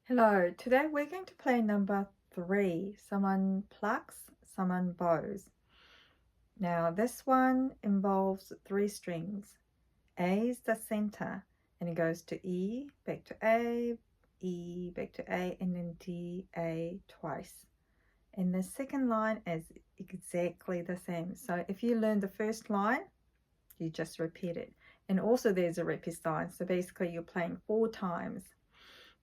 Hello, today we're going to play number 3. Someone plucks, someone bows. Now this one involves 3 strings. A is the center and it goes to E, back to A, E, back to A, and then D, A twice. And the second line is exactly the same. So if you learn the first line, you just repeat it. And also there's a repeat line. So basically you're playing 4 times.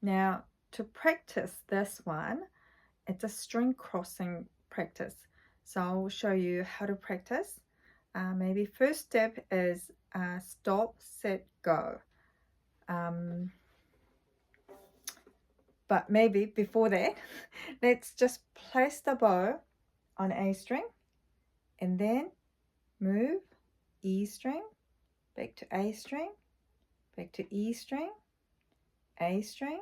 Now to practice this one, it's a string crossing practice. So I'll show you how to practice. Maybe first step is stop, set, go. But maybe before that, let's just place the bow on A string and then move E string, back to A string, back to E string, A string,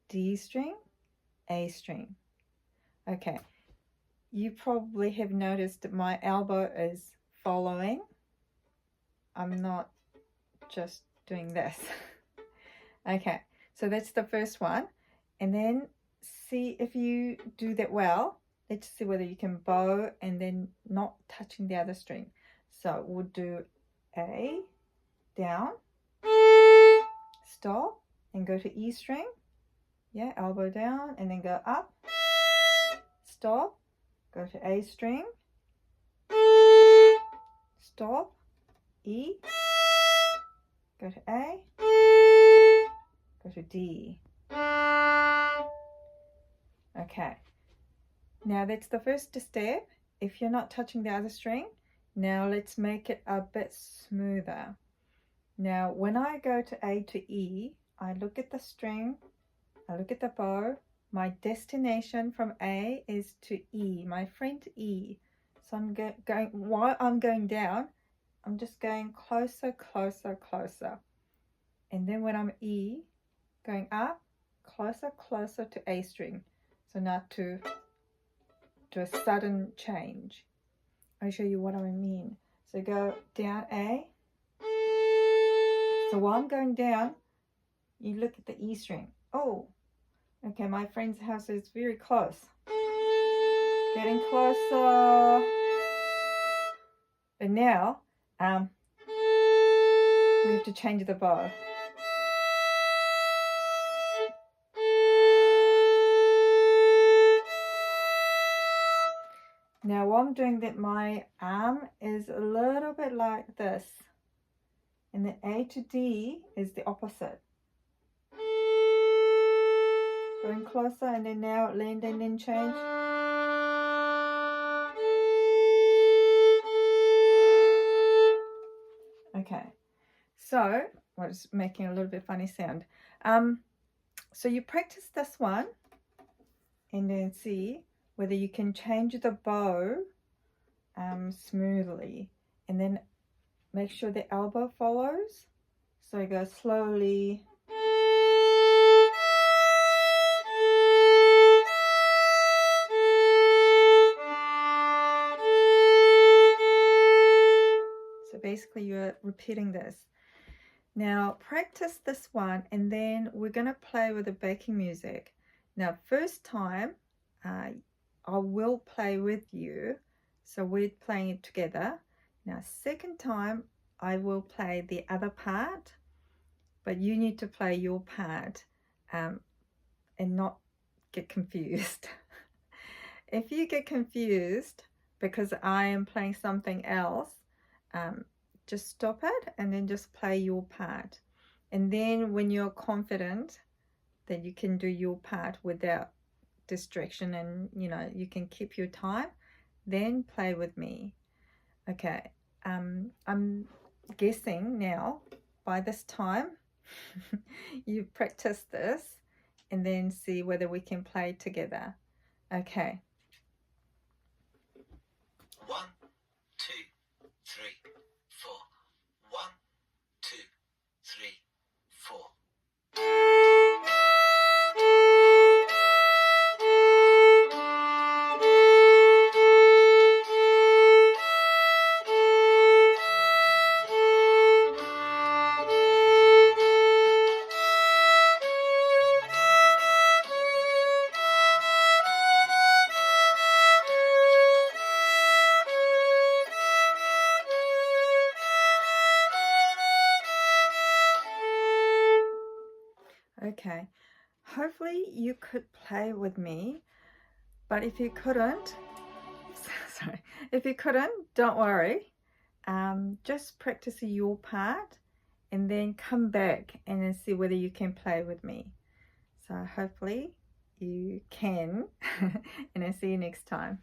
D string, A string. Okay, you probably have noticed that my elbow is following. I'm not just doing this. Okay, so that's the first one. And then see if you do that well. Let's see whether you can bow and then not touching the other string. So we'll do A, down, stop, and go to E string. Yeah, elbow down, and then go up, stop, go to A string, stop, E, go to A, go to D. Okay, now that's the first step. If you're not touching the other string, now let's make it a bit smoother. Now when I go to A to E, I look at the string, I look at the bow. My destination from A is to E, my friend E. So I'm going, while I'm going down, I'm just going closer, closer, closer. And then when I'm E, going up, closer, closer to A string. So not to do a sudden change. I'll show you what I mean. So go down A. So while I'm going down, you look at the E string. Oh, okay, my friend's house is very close. Getting closer. But now, we have to change the bow. Now while I'm doing that, my arm is a little bit like this. And then A to D is the opposite. Going closer, and then now land and then change. Okay, so I was making a little bit funny sound. So you practice this one and then see whether you can change the bow smoothly, and then make sure the elbow follows. So you go slowly. So basically you're repeating this. Now practice this one and then we're going to play with the backing music. Now first time I will play with you, so we're playing it together. Now second time I will play the other part, but you need to play your part and not get confused. If you get confused because I am playing something else, just stop it and then just play your part. And then when you're confident that you can do your part without distraction and you can keep your time, then play with me. Okay, I'm guessing now by this time you've practiced this, and then see whether we can play together. Okay. 1, 2, 3, 4. 1, 2, 3, 4. Okay, hopefully you could play with me, but if you couldn't, sorry, if you couldn't, don't worry. Just practice your part and then come back and then see whether you can play with me. So hopefully you can, and I'll see you next time.